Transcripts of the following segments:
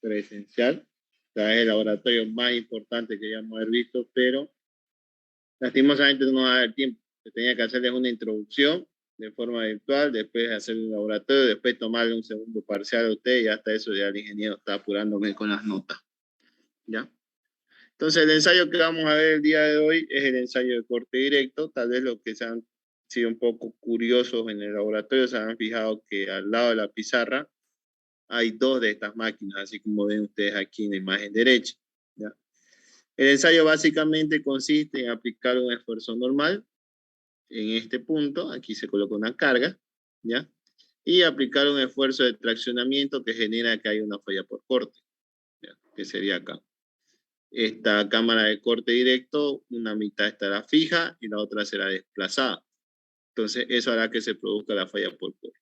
presencial. O sea, es el laboratorio más importante que hayamos haber visto, pero lastimosamente no va a haber tiempo. Se tenía que hacerles una introducción de forma virtual, después hacer un laboratorio, después tomarle un segundo parcial a usted y hasta eso ya el ingeniero está apurándome con las notas. ¿Ya? Entonces el ensayo que vamos a ver el día de hoy es el ensayo de corte directo. Tal vez los que se han sido un poco curiosos en el laboratorio se han fijado que al lado de la pizarra hay dos de estas máquinas, así como ven ustedes aquí en la imagen derecha. ¿Ya? El ensayo básicamente consiste en aplicar un esfuerzo normal en este punto, aquí se coloca una carga, ¿ya? Y aplicar un esfuerzo de traccionamiento que genera que haya una falla por corte, ¿ya? Que sería acá. Esta cámara de corte directo, una mitad estará fija y la otra será desplazada. Entonces, eso hará que se produzca la falla por corte.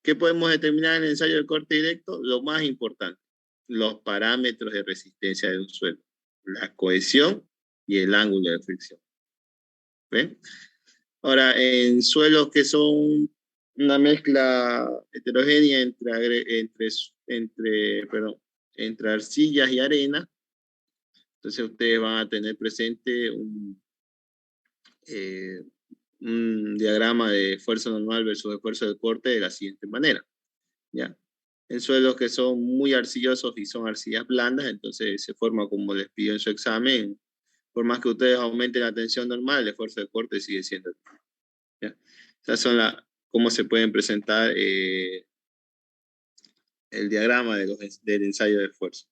¿Qué podemos determinar en el ensayo de corte directo? Lo más importante, los parámetros de resistencia de un suelo, la cohesión y el ángulo de fricción. ¿Ven? Ahora, en suelos que son una mezcla heterogénea entre arcillas y arena, entonces ustedes van a tener presente un diagrama de fuerza normal versus esfuerzo de corte de la siguiente manera. ¿Ya? En suelos que son muy arcillosos y son arcillas blandas, entonces se forma como les pidió en su examen. Por más que ustedes aumenten la tensión normal, el esfuerzo de corte sigue siendo el mismo. ¿Ya? Estas son cómo se pueden presentar el diagrama del ensayo de esfuerzo.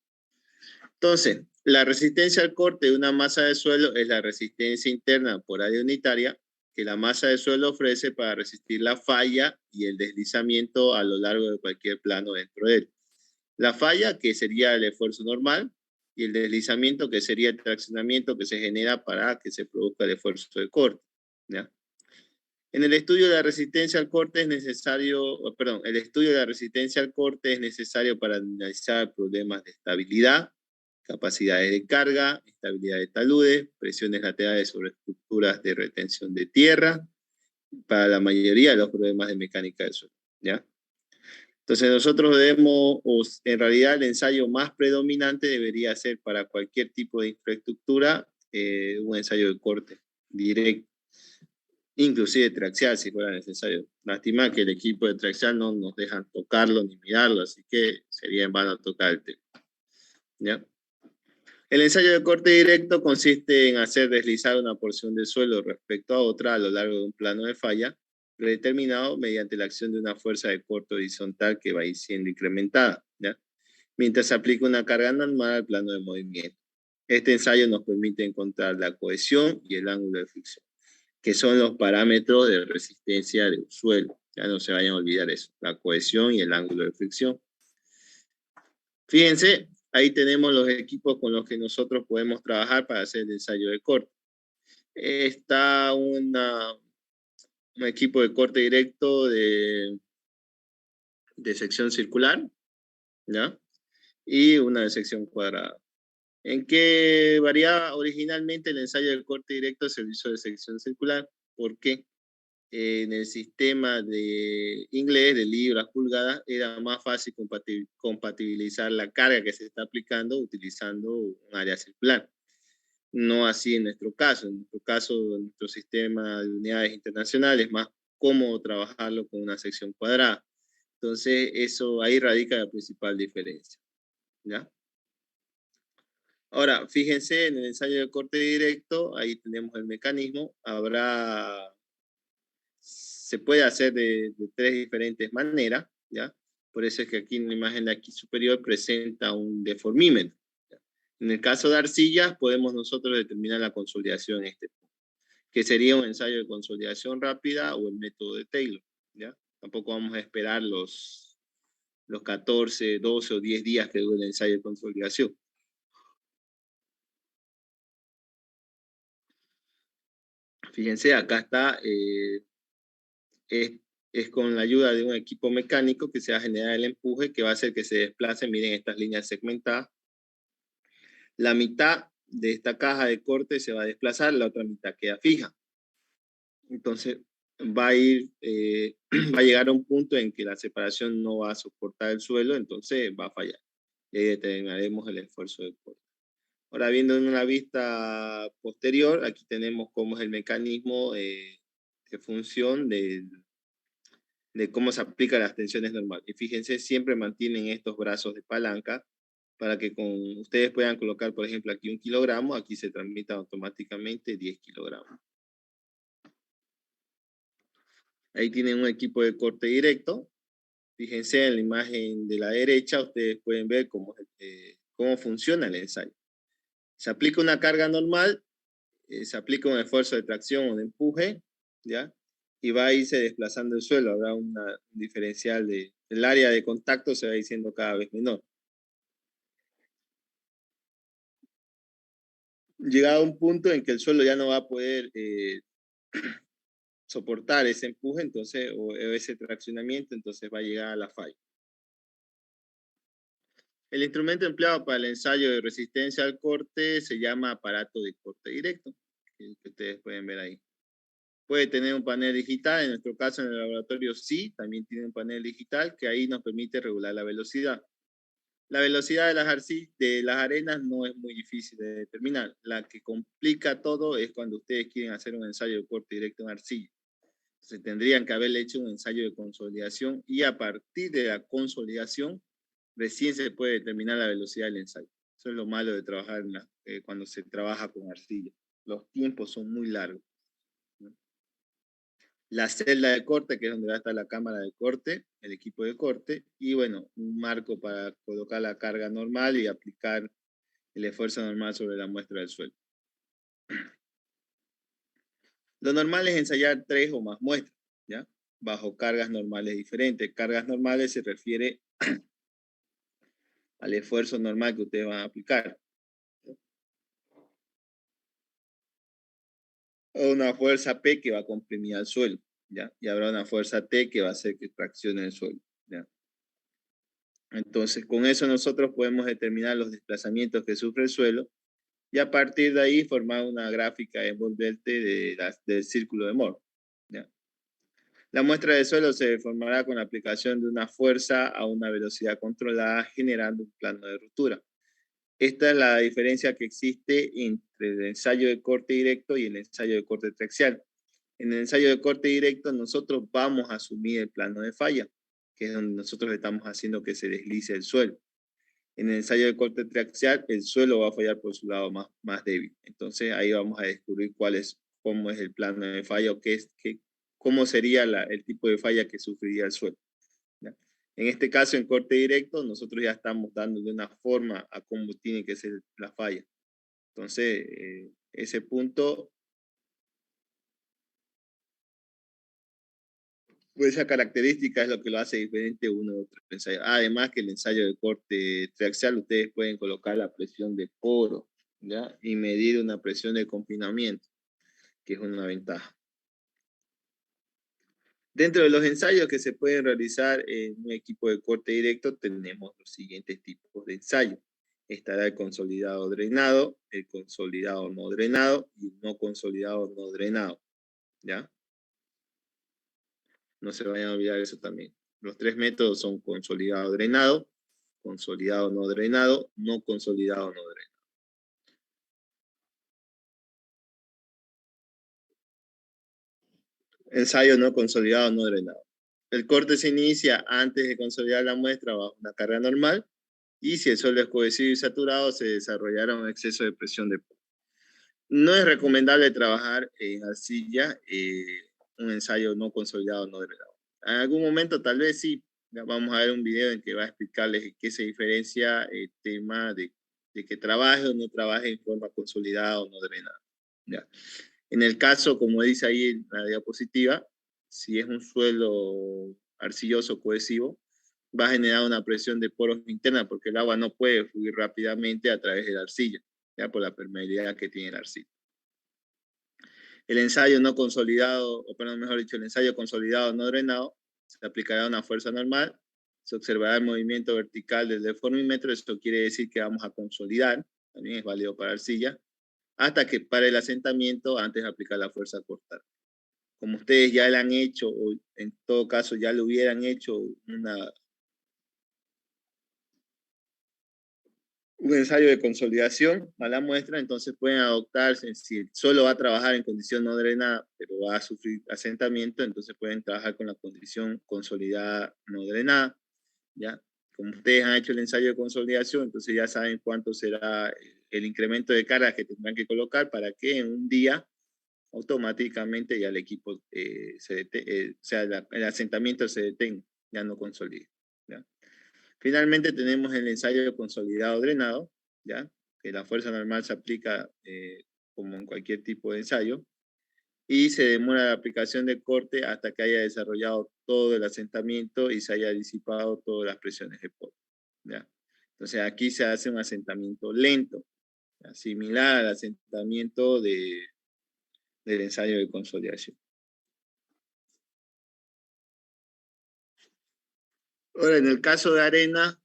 Entonces, la resistencia al corte de una masa de suelo es la resistencia interna por área unitaria que la masa de suelo ofrece para resistir la falla y el deslizamiento a lo largo de cualquier plano dentro de él. La falla, que sería el esfuerzo normal, y el deslizamiento, que sería el traccionamiento que se genera para que se produzca el esfuerzo de corte. ¿Ya? En el estudio de la resistencia al corte es necesario, el estudio de la resistencia al corte es necesario para analizar problemas de estabilidad, capacidades de carga, estabilidad de taludes, presiones laterales sobre estructuras de retención de tierra, para la mayoría de los problemas de mecánica del suelo, ¿ya? Entonces nosotros debemos, en realidad el ensayo más predominante debería ser para cualquier tipo de infraestructura, un ensayo de corte directo, inclusive traxial si fuera necesario. Lástima que el equipo de traxial no nos dejan tocarlo ni mirarlo, así que sería en vano tocar el tema. ¿Ya? El ensayo de corte directo consiste en hacer deslizar una porción del suelo respecto a otra a lo largo de un plano de falla, predeterminado mediante la acción de una fuerza de corte horizontal que va a ir siendo incrementada, ¿ya? Mientras se aplica una carga normal al plano de movimiento. Este ensayo nos permite encontrar la cohesión y el ángulo de fricción, que son los parámetros de resistencia del suelo. Ya no se vayan a olvidar eso, la cohesión y el ángulo de fricción. Fíjense, ahí tenemos los equipos con los que nosotros podemos trabajar para hacer el ensayo de corte. Está un equipo de corte directo de sección circular, ¿ya? Y una de sección cuadrada. ¿En qué variaba originalmente el ensayo de corte directo? Se hizo de sección circular. ¿Por qué? En el sistema de inglés de libras, pulgadas, era más fácil compatibilizar la carga que se está aplicando utilizando un área circular. No así en nuestro caso. En nuestro caso, en nuestro sistema de unidades internacionales, es más cómodo trabajarlo con una sección cuadrada. Entonces, eso ahí radica la principal diferencia. ¿Ya? Ahora, fíjense en el ensayo de corte directo, ahí tenemos el mecanismo. Se puede hacer de tres diferentes maneras, ¿ya? Por eso es que aquí en la imagen de aquí superior presenta un deformímetro. ¿Ya? En el caso de arcillas, podemos nosotros determinar la consolidación en este punto, que sería un ensayo de consolidación rápida o el método de Taylor, ¿ya? Tampoco vamos a esperar los 14, 12 o 10 días que dure el ensayo de consolidación. Fíjense, acá está, es con la ayuda de un equipo mecánico que se va a generar el empuje que va a hacer que se desplace, miren estas líneas segmentadas. La mitad de esta caja de corte se va a desplazar, la otra mitad queda fija. Entonces va a llegar a un punto en que la separación no va a soportar el suelo, entonces va a fallar. y ahí determinaremos el esfuerzo de corte. Ahora, viendo en una vista posterior, aquí tenemos cómo es el mecanismo de función de cómo se aplican las tensiones normales. Y fíjense, siempre mantienen estos brazos de palanca para que ustedes puedan colocar, por ejemplo, aquí 1 kilogramo, aquí se transmita automáticamente 10 kilogramos. Ahí tienen un equipo de corte directo. Fíjense en la imagen de la derecha, ustedes pueden ver cómo funciona el ensayo. Se aplica una carga normal, se aplica un esfuerzo de tracción o de empuje, ¿ya? Y va a irse desplazando el suelo, habrá un diferencial el área de contacto se va diciendo cada vez menor. Llegado a un punto en que el suelo ya no va a poder soportar ese empuje, entonces, o ese traccionamiento, entonces va a llegar a la falla. El instrumento empleado para el ensayo de resistencia al corte se llama aparato de corte directo, que ustedes pueden ver ahí. Puede tener un panel digital, en nuestro caso en el laboratorio sí, también tiene un panel digital que ahí nos permite regular la velocidad. La velocidad de las arenas no es muy difícil de determinar. La que complica todo es cuando ustedes quieren hacer un ensayo de corte directo en arcilla. Se tendrían que haberle hecho un ensayo de consolidación y a partir de la consolidación recién se puede determinar la velocidad del ensayo. Eso es lo malo de trabajar cuando se trabaja con arcilla. Los tiempos son muy largos, ¿no? La celda de corte, que es donde va a estar la cámara de corte, el equipo de corte, y bueno, un marco para colocar la carga normal y aplicar el esfuerzo normal sobre la muestra del suelo. Lo normal es ensayar 3 o más muestras, ¿ya? Bajo cargas normales diferentes. Cargas normales se refiere al esfuerzo normal que ustedes van a aplicar. O una fuerza P que va a comprimir al suelo, ¿ya? Y habrá una fuerza T que va a hacer que traccione el suelo, ¿ya? Entonces, con eso nosotros podemos determinar los desplazamientos que sufre el suelo y a partir de ahí formar una gráfica envolvente del círculo de Moore, ¿ya? La muestra de suelo se formará con la aplicación de una fuerza a una velocidad controlada, generando un plano de ruptura. Esta es la diferencia que existe entre el ensayo de corte directo y el ensayo de corte triaxial. En el ensayo de corte directo nosotros vamos a asumir el plano de falla, que es donde nosotros estamos haciendo que se deslice el suelo. En el ensayo de corte triaxial, el suelo va a fallar por su lado más débil. Entonces ahí vamos a descubrir cómo es el plano de falla o cómo sería el tipo de falla que sufriría el suelo, ¿ya? En este caso, en corte directo, nosotros ya estamos dándole una forma a cómo tiene que ser la falla. Entonces, ese punto, pues esa característica es lo que lo hace diferente uno de otro ensayo. Además que el ensayo de corte triaxial, ustedes pueden colocar la presión de poro, ¿ya? Y medir una presión de confinamiento, que es una ventaja. Dentro de los ensayos que se pueden realizar en un equipo de corte directo, tenemos los siguientes tipos de ensayos. Estará el consolidado drenado, el consolidado no drenado y el no consolidado no drenado, ¿ya? No se vayan a olvidar eso también. Los 3 métodos son consolidado drenado, consolidado no drenado, no consolidado no drenado. Ensayo no consolidado no drenado. El corte se inicia antes de consolidar la muestra bajo una carga normal y si el suelo es cohesivo y saturado se desarrollará un exceso de presión de poro. No es recomendable trabajar en arcilla un ensayo no consolidado no drenado. En algún momento tal vez sí, ya vamos a ver un video en que va a explicarles en qué se diferencia el tema de que trabaje o no trabaje en forma consolidada o no drenada, ¿ya? En el caso, como dice ahí en la diapositiva, si es un suelo arcilloso cohesivo, va a generar una presión de poros interna porque el agua no puede fluir rápidamente a través de la arcilla, ya por la permeabilidad que tiene la arcilla. El ensayo no consolidado, o perdón, mejor dicho, el ensayo consolidado no drenado, se aplicará una fuerza normal, se observará el movimiento vertical del deformímetro, esto quiere decir que vamos a consolidar, también es válido para arcilla, hasta que pare el asentamiento antes de aplicar la fuerza cortar. Como ustedes ya le han hecho, o en todo caso ya le hubieran hecho un ensayo de consolidación a la muestra, entonces pueden adoptarse, si solo va a trabajar en condición no drenada, pero va a sufrir asentamiento, entonces pueden trabajar con la condición consolidada no drenada, ¿ya? Como ustedes han hecho el ensayo de consolidación, entonces ya saben cuánto será el incremento de cargas que tendrán que colocar para que en un día automáticamente ya el equipo, o sea, el asentamiento se detenga, ya no consolide, ¿ya? Finalmente tenemos el ensayo consolidado drenado, ¿ya? Que la fuerza normal se aplica como en cualquier tipo de ensayo, y se demora la aplicación de corte hasta que haya desarrollado todo el asentamiento y se haya disipado todas las presiones de polo, ¿ya? Entonces aquí se hace un asentamiento lento, ¿ya? Similar al asentamiento del ensayo de consolidación. Ahora, en el caso de arena,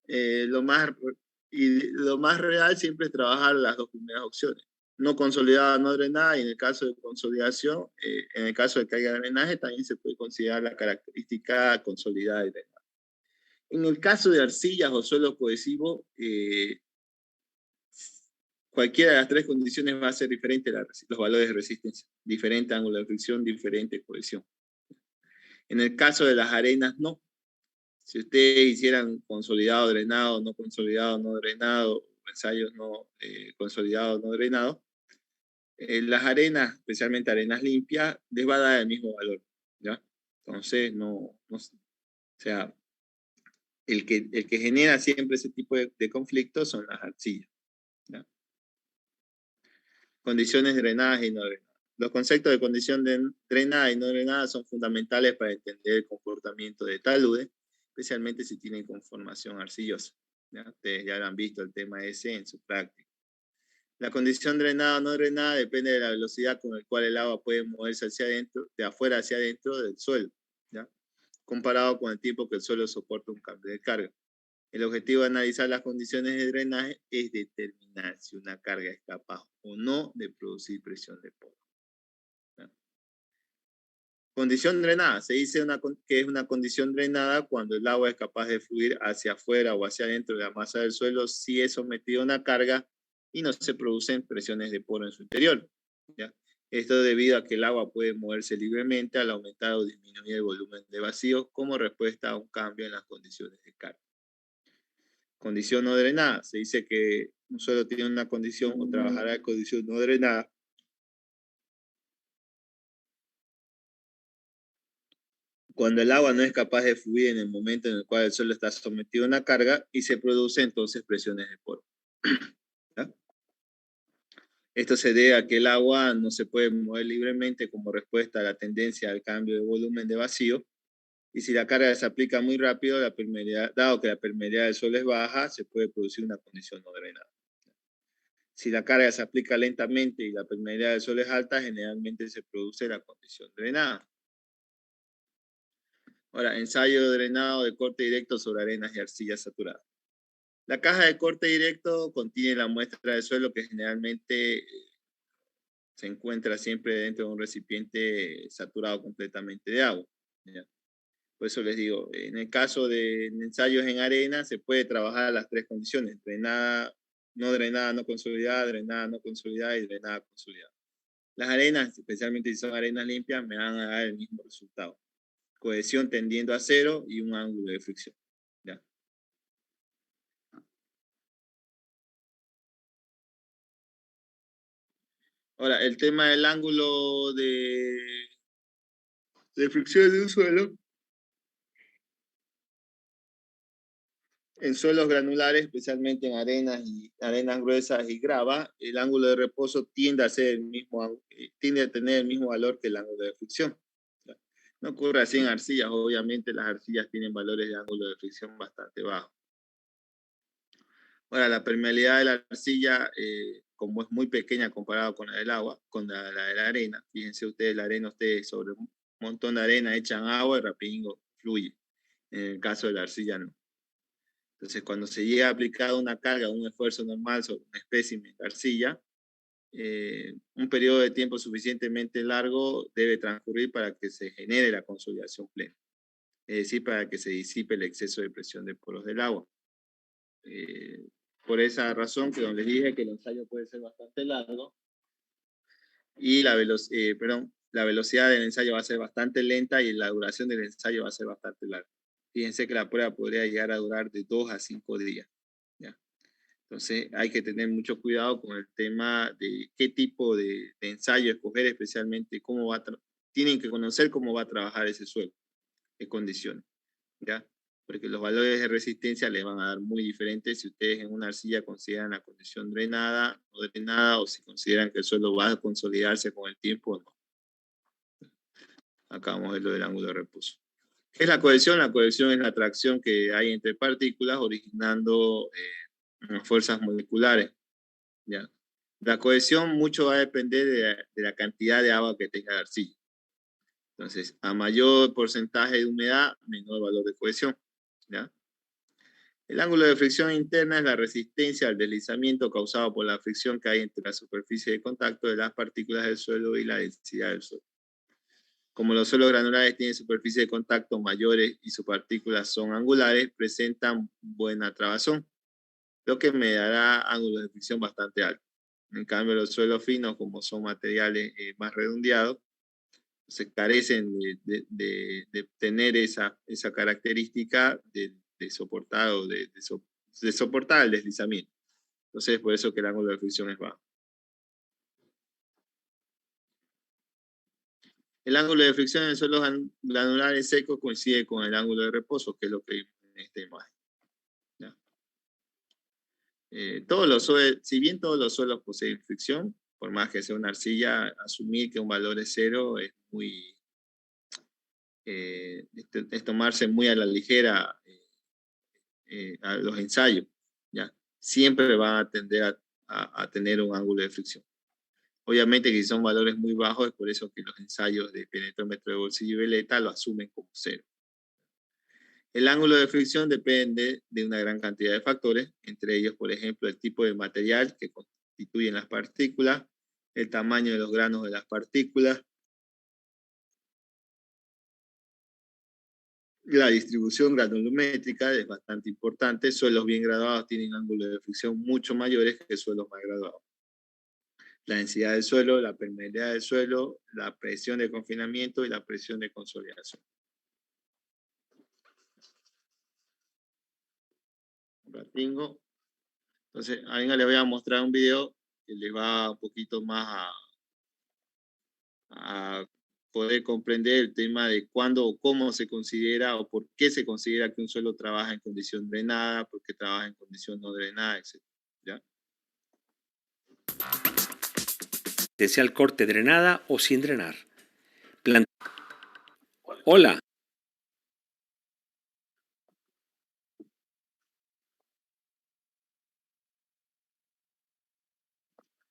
lo más real siempre es trabajar las dos primeras opciones. No consolidada, no drenada, y en el caso de consolidación, en el caso de que haya drenaje, también se puede considerar la característica consolidada y drenada. En el caso de arcillas o suelo cohesivo, cualquiera de las tres condiciones va a ser diferente los valores de resistencia. Diferente ángulo de fricción, diferente cohesión. En el caso de las arenas, no. Si ustedes hicieran consolidado, drenado, no consolidado, no drenado, ensayos no consolidados, no drenados, las arenas, especialmente arenas limpias, les va a dar el mismo valor, ¿ya? Entonces, o sea, el que genera siempre ese tipo de conflictos son las arcillas, ¿ya? Condiciones drenadas y no drenadas. Los conceptos de condición drenada y no drenada son fundamentales para entender el comportamiento de taludes, especialmente si tienen conformación arcillosa, ¿ya? Ustedes ya han visto el tema ese en su práctica. La condición drenada o no drenada depende de la velocidad con la cual el agua puede moverse hacia adentro, de afuera hacia adentro del suelo, ¿ya? Comparado con el tiempo que el suelo soporta un cambio de carga. El objetivo de analizar las condiciones de drenaje es determinar si una carga es capaz o no de producir presión de polo, ¿ya? Condición drenada. Se dice que es una condición drenada cuando el agua es capaz de fluir hacia afuera o hacia adentro de la masa del suelo si es sometido a una carga y no se producen presiones de poro en su interior, ¿ya? Esto debido a que el agua puede moverse libremente al aumentar o disminuir el volumen de vacío como respuesta a un cambio en las condiciones de carga. Condición no drenada. Se dice que un suelo tiene una condición o trabajará en condición no drenada cuando el agua no es capaz de fluir en el momento en el cual el suelo está sometido a una carga y se produce entonces presiones de poro, ¿ya? Esto se debe a que el agua no se puede mover libremente como respuesta a la tendencia al cambio de volumen de vacío, y si la carga se aplica muy rápido, dado que la permeabilidad del suelo es baja, se puede producir una condición no drenada. Si la carga se aplica lentamente y la permeabilidad del suelo es alta, generalmente se produce la condición drenada. Ahora, ensayo drenado de corte directo sobre arenas y arcillas saturadas. La caja de corte directo contiene la muestra de suelo que generalmente se encuentra siempre dentro de un recipiente saturado completamente de agua, ¿ya? Por eso les digo, en el caso de ensayos en arena, se puede trabajar las tres condiciones: drenada, no consolidada, drenada, no consolidada y drenada consolidada. Las arenas, especialmente si son arenas limpias, me van a dar el mismo resultado: cohesión tendiendo a cero y un ángulo de fricción, ¿ya? Ahora, el tema del ángulo de fricción de un suelo, en suelos granulares, especialmente en arenas gruesas y grava, el ángulo de reposo tiende a tiende a tener el mismo valor que el ángulo de fricción, ¿ya? No ocurre así en arcillas. Obviamente las arcillas tienen valores de ángulo de fricción bastante bajos. Ahora, la permeabilidad de la arcilla, como es muy pequeña comparado con la del agua, con la de la arena, fíjense ustedes, la arena, ustedes sobre un montón de arena echan agua y rapidingo fluye. En el caso de la arcilla no. Entonces, cuando se llega a aplicar una carga, un esfuerzo normal sobre un espécimen de arcilla, un periodo de tiempo suficientemente largo debe transcurrir para que se genere la consolidación plena, es decir, para que se disipe el exceso de presión de poros del agua. por esa razón que les dije que el ensayo puede ser bastante largo y la velocidad del ensayo va a ser bastante lenta y la duración del ensayo va a ser bastante larga. Fíjense que la prueba podría llegar a durar de 2 a 5 días. ¿Ya? Entonces hay que tener mucho cuidado con el tema de qué tipo de ensayo escoger, especialmente tienen que conocer cómo va a trabajar ese suelo, qué condiciones. ¿Ya? Porque los valores de resistencia les van a dar muy diferentes si ustedes en una arcilla consideran la condición drenada, no drenada, o si consideran que el suelo va a consolidarse con el tiempo o no. Acá vamos a ver lo del ángulo de reposo. ¿Qué es la cohesión? La cohesión es la atracción que hay entre partículas originando fuerzas moleculares. ¿Ya? La cohesión mucho va a depender de la cantidad de agua que tenga la arcilla. Entonces, a mayor porcentaje de humedad, menor valor de cohesión. ¿Ya? El ángulo de fricción interna es la resistencia al deslizamiento causado por la fricción que hay entre la superficie de contacto de las partículas del suelo y la densidad del suelo. Como los suelos granulares tienen superficies de contacto mayores y sus partículas son angulares, presentan buena trabazón, lo que me dará ángulos de fricción bastante altos. En cambio, los suelos finos, como son materiales más redondeados, se carecen de tener esa característica de soportar o de soportar el deslizamiento. Entonces, por eso que el ángulo de fricción es bajo. El ángulo de fricción en suelos granulares secos coincide con el ángulo de reposo, que es lo que vimos en esta imagen. ¿Ya? Si bien todos los suelos poseen fricción, por más que sea una arcilla, asumir que un valor es cero es muy... es tomarse muy a la ligera a los ensayos. ¿Ya? Siempre van a tender a tener un ángulo de fricción. Obviamente que si son valores muy bajos, es por eso que los ensayos de penetrómetro de bolsillo y veleta lo asumen como cero. El ángulo de fricción depende de una gran cantidad de factores, entre ellos, por ejemplo, el tipo de material que constituyen las partículas, el tamaño de los granos de las partículas, la distribución granulométrica es bastante importante. Suelos bien graduados tienen ángulos de fricción mucho mayores que suelos mal graduados. La densidad del suelo, la permeabilidad del suelo, la presión de confinamiento y la presión de consolidación. Tengo. Entonces, ahora les voy a mostrar un video que les va un poquito más a poder comprender el tema de cuándo o cómo se considera o por qué se considera que un suelo trabaja en condición drenada, por qué trabaja en condición no drenada, etc. ¿Ya? Desea el corte drenada o sin drenar. Hola.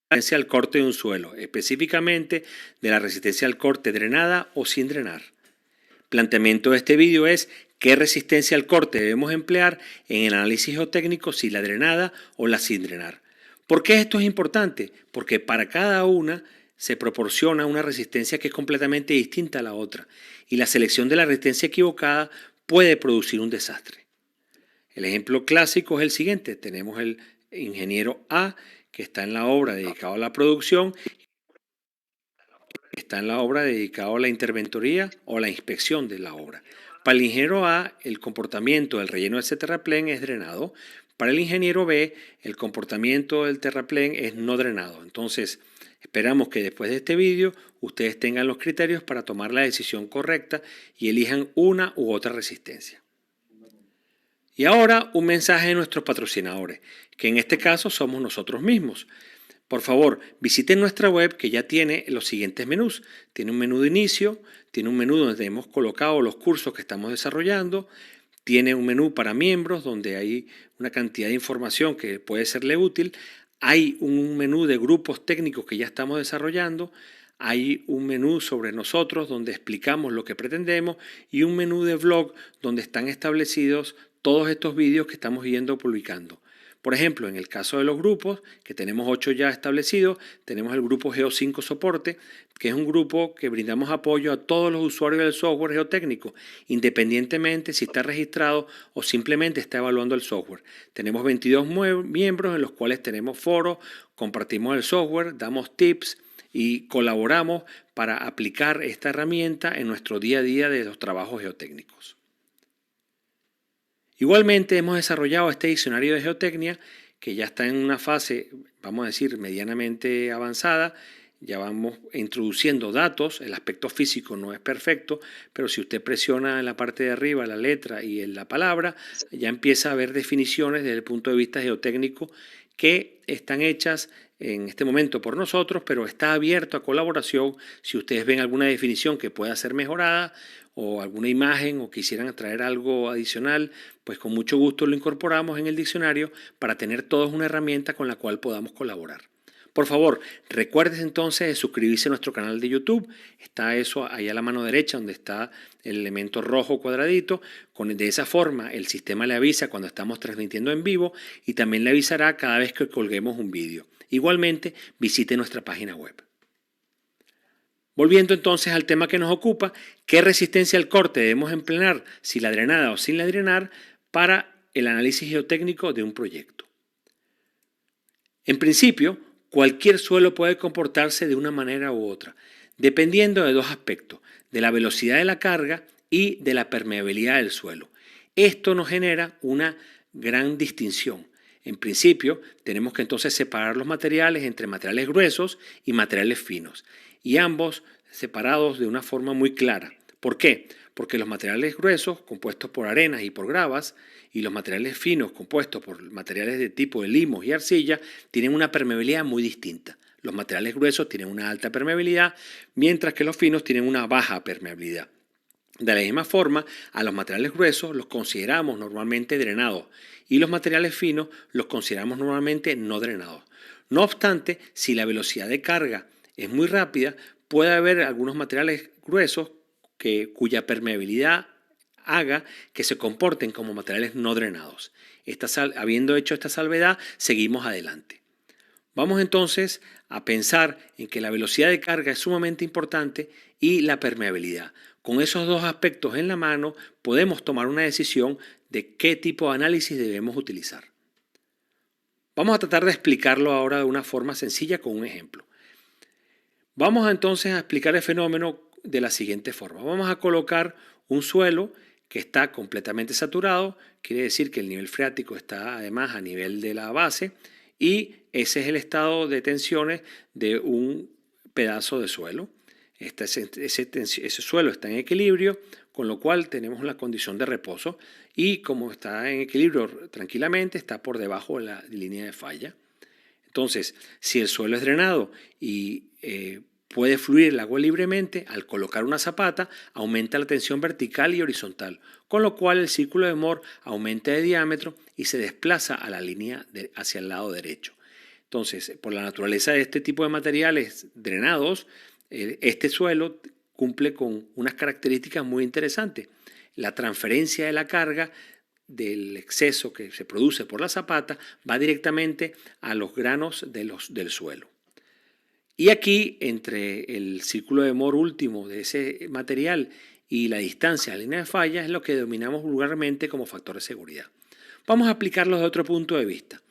Resistencia al corte de un suelo, específicamente de la resistencia al corte drenada o sin drenar. Planteamiento de este vídeo es qué resistencia al corte debemos emplear en el análisis geotécnico, si la drenada o la sin drenar. ¿Por qué esto es importante? Porque para cada una se proporciona una resistencia que es completamente distinta a la otra, y la selección de la resistencia equivocada puede producir un desastre. El ejemplo clásico es el siguiente. Tenemos el ingeniero A, que está en la obra dedicado a la producción, está en la obra dedicado a la interventoría o a la inspección de la obra. Para el ingeniero A, el comportamiento del relleno del terraplén es drenado. Para el ingeniero B, el comportamiento del terraplén es no drenado. Entonces, esperamos que después de este vídeo ustedes tengan los criterios para tomar la decisión correcta y elijan una u otra resistencia. Y ahora un mensaje de nuestros patrocinadores, que en este caso somos nosotros mismos. Por favor, visiten nuestra web, que ya tiene los siguientes menús. Tiene un menú de inicio, tiene un menú donde hemos colocado los cursos que estamos desarrollando, tiene un menú para miembros donde hay una cantidad de información que puede serle útil, hay un menú de grupos técnicos que ya estamos desarrollando, hay un menú sobre nosotros donde explicamos lo que pretendemos y un menú de blog donde están establecidos todos estos vídeos que estamos yendo publicando. Por ejemplo, en el caso de los grupos, que tenemos 8 ya establecidos, tenemos el grupo Geo5 Soporte, que es un grupo que brindamos apoyo a todos los usuarios del software geotécnico, independientemente si está registrado o simplemente está evaluando el software. Tenemos 22 miembros en los cuales tenemos foros, compartimos el software, damos tips y colaboramos para aplicar esta herramienta en nuestro día a día de los trabajos geotécnicos. Igualmente hemos desarrollado este diccionario de geotecnia que ya está en una fase, vamos a decir, medianamente avanzada. Ya vamos introduciendo datos, el aspecto físico no es perfecto, pero si usted presiona en la parte de arriba la letra y en la palabra, ya empieza a haber definiciones desde el punto de vista geotécnico que están hechas en este momento por nosotros, pero está abierto a colaboración si ustedes ven alguna definición que pueda ser mejorada o alguna imagen o quisieran traer algo adicional, pues con mucho gusto lo incorporamos en el diccionario para tener todos una herramienta con la cual podamos colaborar. Por favor, recuerden entonces de suscribirse a nuestro canal de YouTube. Está eso ahí a la mano derecha donde está el elemento rojo cuadradito. De esa forma el sistema le avisa cuando estamos transmitiendo en vivo y también le avisará cada vez que colguemos un vídeo. Igualmente, visite nuestra página web. Volviendo entonces al tema que nos ocupa, ¿qué resistencia al corte debemos emplear, si la drenada o sin la drenar, para el análisis geotécnico de un proyecto? En principio, cualquier suelo puede comportarse de una manera u otra, dependiendo de dos aspectos, de la velocidad de la carga y de la permeabilidad del suelo. Esto nos genera una gran distinción. En principio, tenemos que entonces separar los materiales entre materiales gruesos y materiales finos, y ambos separados de una forma muy clara. ¿Por qué? Porque los materiales gruesos, compuestos por arenas y por gravas, y los materiales finos, compuestos por materiales de tipo de limos y arcilla, tienen una permeabilidad muy distinta. Los materiales gruesos tienen una alta permeabilidad, mientras que los finos tienen una baja permeabilidad. De la misma forma, a los materiales gruesos los consideramos normalmente drenados y los materiales finos los consideramos normalmente no drenados. No obstante, si la velocidad de carga es muy rápida, puede haber algunos materiales gruesos cuya permeabilidad haga que se comporten como materiales no drenados. Habiendo hecho esta salvedad, seguimos adelante. Vamos entonces a pensar en que la velocidad de carga es sumamente importante y la permeabilidad. Con esos dos aspectos en la mano podemos tomar una decisión de qué tipo de análisis debemos utilizar. Vamos a tratar de explicarlo ahora de una forma sencilla con un ejemplo. Vamos entonces a explicar el fenómeno de la siguiente forma. Vamos a colocar un suelo que está completamente saturado, quiere decir que el nivel freático está además a nivel de la base y ese es el estado de tensiones de un pedazo de suelo. Ese suelo está en equilibrio, con lo cual tenemos la condición de reposo y como está en equilibrio tranquilamente, está por debajo de la línea de falla. Entonces, si el suelo es drenado y puede fluir el agua libremente, al colocar una zapata aumenta la tensión vertical y horizontal, con lo cual el círculo de Mohr aumenta de diámetro y se desplaza a la línea hacia el lado derecho. Entonces, por la naturaleza de este tipo de materiales drenados, este suelo cumple con unas características muy interesantes. La transferencia de la carga del exceso que se produce por la zapata va directamente a los granos del suelo. Y aquí, entre el círculo de Mohr último de ese material y la distancia a la línea de falla, es lo que denominamos vulgarmente como factor de seguridad. Vamos a aplicarlo desde otro punto de vista.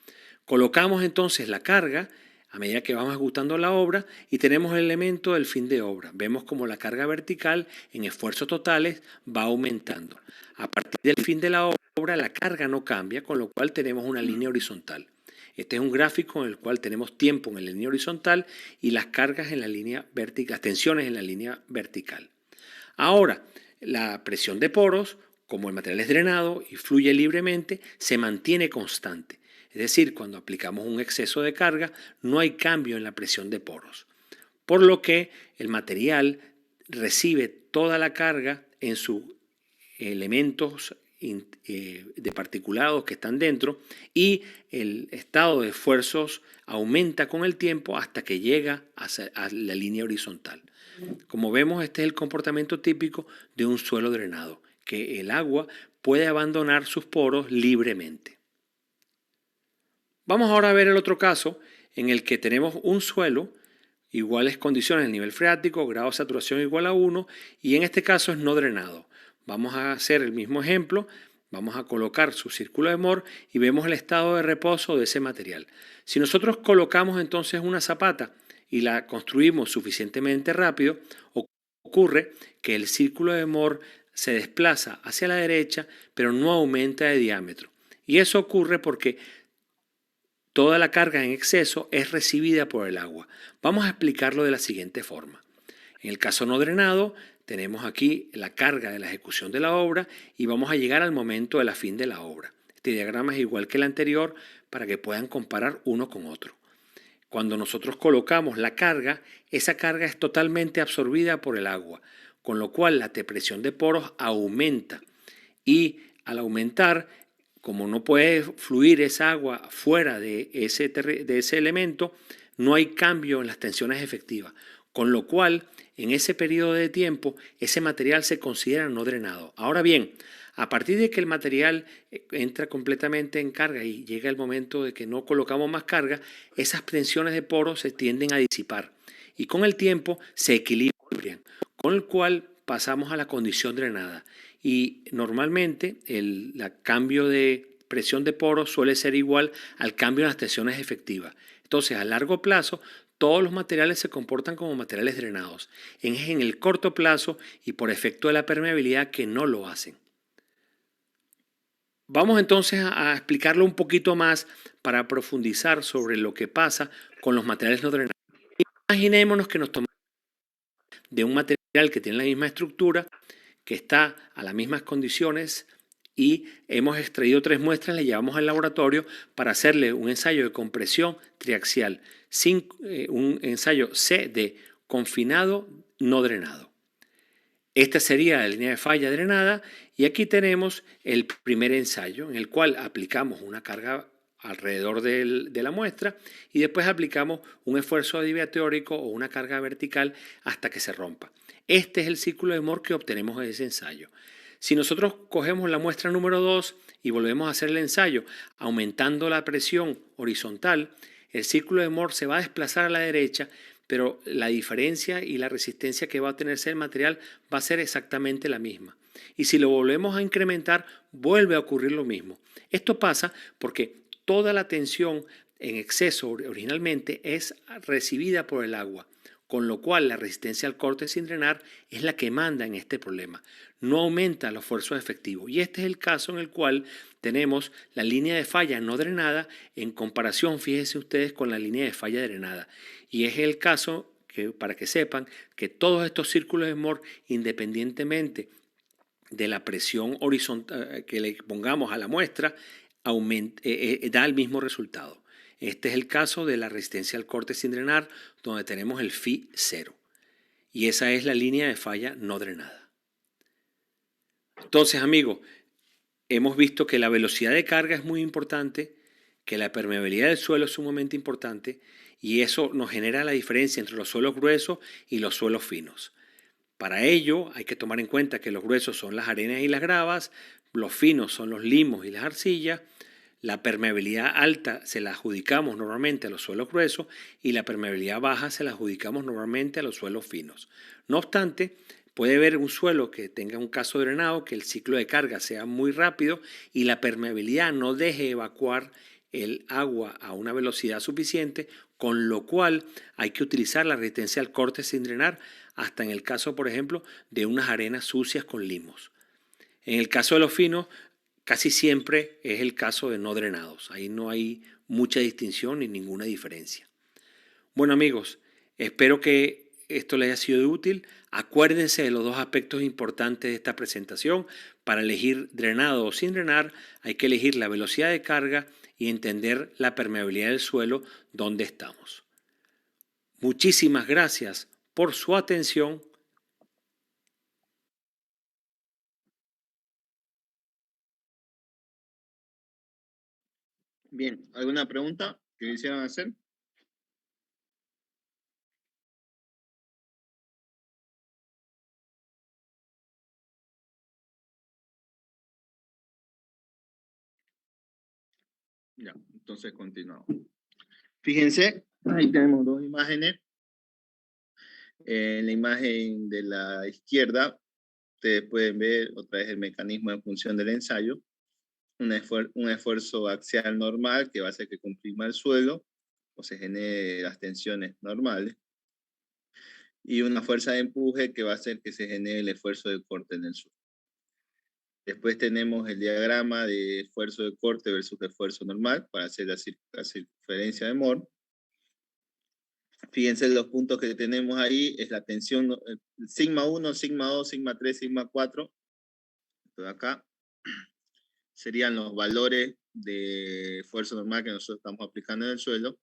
Colocamos entonces la carga a medida que vamos ejecutando la obra y tenemos el elemento del fin de obra. Vemos como la carga vertical en esfuerzos totales va aumentando. A partir del fin de la obra la carga no cambia, con lo cual tenemos una línea horizontal. Este es un gráfico en el cual tenemos tiempo en la línea horizontal y las cargas en la línea vertical, las tensiones en la línea vertical. Ahora, la presión de poros, como el material es drenado y fluye libremente, se mantiene constante. Es decir, cuando aplicamos un exceso de carga, no hay cambio en la presión de poros. Por lo que el material recibe toda la carga en sus elementos de particulados que están dentro y el estado de esfuerzos aumenta con el tiempo hasta que llega a la línea horizontal. Como vemos, este es el comportamiento típico de un suelo drenado, que el agua puede abandonar sus poros libremente. Vamos ahora a ver el otro caso en el que tenemos un suelo, iguales condiciones, el nivel freático, grado de saturación igual a 1, y en este caso es no drenado. Vamos a hacer el mismo ejemplo, vamos a colocar su círculo de Moore y vemos el estado de reposo de ese material. Si nosotros colocamos entonces una zapata y la construimos suficientemente rápido, ocurre que el círculo de Moore se desplaza hacia la derecha, pero no aumenta de diámetro. Y eso ocurre porque toda la carga en exceso es recibida por el agua. Vamos a explicarlo de la siguiente forma. En el caso no drenado, tenemos aquí la carga de la ejecución de la obra y vamos a llegar al momento de la fin de la obra. Este diagrama es igual que el anterior para que puedan comparar uno con otro. Cuando nosotros colocamos la carga, esa carga es totalmente absorbida por el agua, con lo cual la depresión de poros aumenta y al aumentar, como no puede fluir esa agua fuera de ese elemento, no hay cambio en las tensiones efectivas, con lo cual en ese periodo de tiempo ese material se considera no drenado. Ahora bien, a partir de que el material entra completamente en carga y llega el momento de que no colocamos más carga, esas tensiones de poros se tienden a disipar y con el tiempo se equilibran, con el cual pasamos a la condición drenada. Y normalmente el cambio de presión de poros suele ser igual al cambio en las tensiones efectivas. Entonces, a largo plazo, todos los materiales se comportan como materiales drenados. Es en el corto plazo y por efecto de la permeabilidad que no lo hacen. Vamos entonces a explicarlo un poquito más para profundizar sobre lo que pasa con los materiales no drenados. Imaginémonos que nos tomamos de un material que tiene la misma estructura, que está a las mismas condiciones y hemos extraído 3 muestras, le llevamos al laboratorio para hacerle un ensayo de compresión triaxial, un ensayo C de confinado no drenado. Esta sería la línea de falla drenada y aquí tenemos el primer ensayo en el cual aplicamos una carga alrededor de la muestra y después aplicamos un esfuerzo adivia teórico o una carga vertical hasta que se rompa. Este es el círculo de Moore que obtenemos en ese ensayo. Si nosotros cogemos la muestra número 2 y volvemos a hacer el ensayo aumentando la presión horizontal, el círculo de Moore se va a desplazar a la derecha, pero la diferencia y la resistencia que va a tener el material va a ser exactamente la misma. Y si lo volvemos a incrementar, vuelve a ocurrir lo mismo. Esto pasa porque toda la tensión en exceso originalmente es recibida por el agua, con lo cual la resistencia al corte sin drenar es la que manda en este problema. No aumenta los esfuerzos efectivos. Y este es el caso en el cual tenemos la línea de falla no drenada en comparación, fíjense ustedes, con la línea de falla drenada. Y es el caso que, para que sepan, que todos estos círculos de Moore, independientemente de la presión horizontal que le pongamos a la muestra, da el mismo resultado. Este es el caso de la resistencia al corte sin drenar, donde tenemos el Φ 0. Y esa es la línea de falla no drenada. Entonces, amigos, hemos visto que la velocidad de carga es muy importante, que la permeabilidad del suelo es sumamente importante y eso nos genera la diferencia entre los suelos gruesos y los suelos finos. Para ello hay que tomar en cuenta que los gruesos son las arenas y las gravas, los finos son los limos y las arcillas, la permeabilidad alta se la adjudicamos normalmente a los suelos gruesos y la permeabilidad baja se la adjudicamos normalmente a los suelos finos. No obstante, puede haber un suelo que tenga un caso drenado, que el ciclo de carga sea muy rápido y la permeabilidad no deje evacuar el agua a una velocidad suficiente, con lo cual hay que utilizar la resistencia al corte sin drenar, hasta en el caso, por ejemplo, de unas arenas sucias con limos. En el caso de los finos, casi siempre es el caso de no drenados. Ahí no hay mucha distinción ni ninguna diferencia. Bueno, amigos, espero que esto les haya sido de útil. Acuérdense de los 2 aspectos importantes de esta presentación. Para elegir drenado o sin drenar, hay que elegir la velocidad de carga y entender la permeabilidad del suelo donde estamos. Muchísimas gracias por su atención. Bien, ¿alguna pregunta que quisieran hacer? Ya. Entonces continuamos. Fíjense, ahí tenemos dos imágenes. En la imagen de la izquierda, ustedes pueden ver otra vez el mecanismo de función del ensayo. Un esfuerzo axial normal que va a hacer que comprima el suelo o se genere las tensiones normales. Y una fuerza de empuje que va a hacer que se genere el esfuerzo de corte en el suelo. Después tenemos el diagrama de esfuerzo de corte versus esfuerzo normal para hacer la circunferencia de Moore. Fíjense los puntos que tenemos ahí, es la tensión sigma 1, sigma 2, sigma 3, sigma 4. Esto de acá serían los valores de esfuerzo normal que nosotros estamos aplicando en el suelo.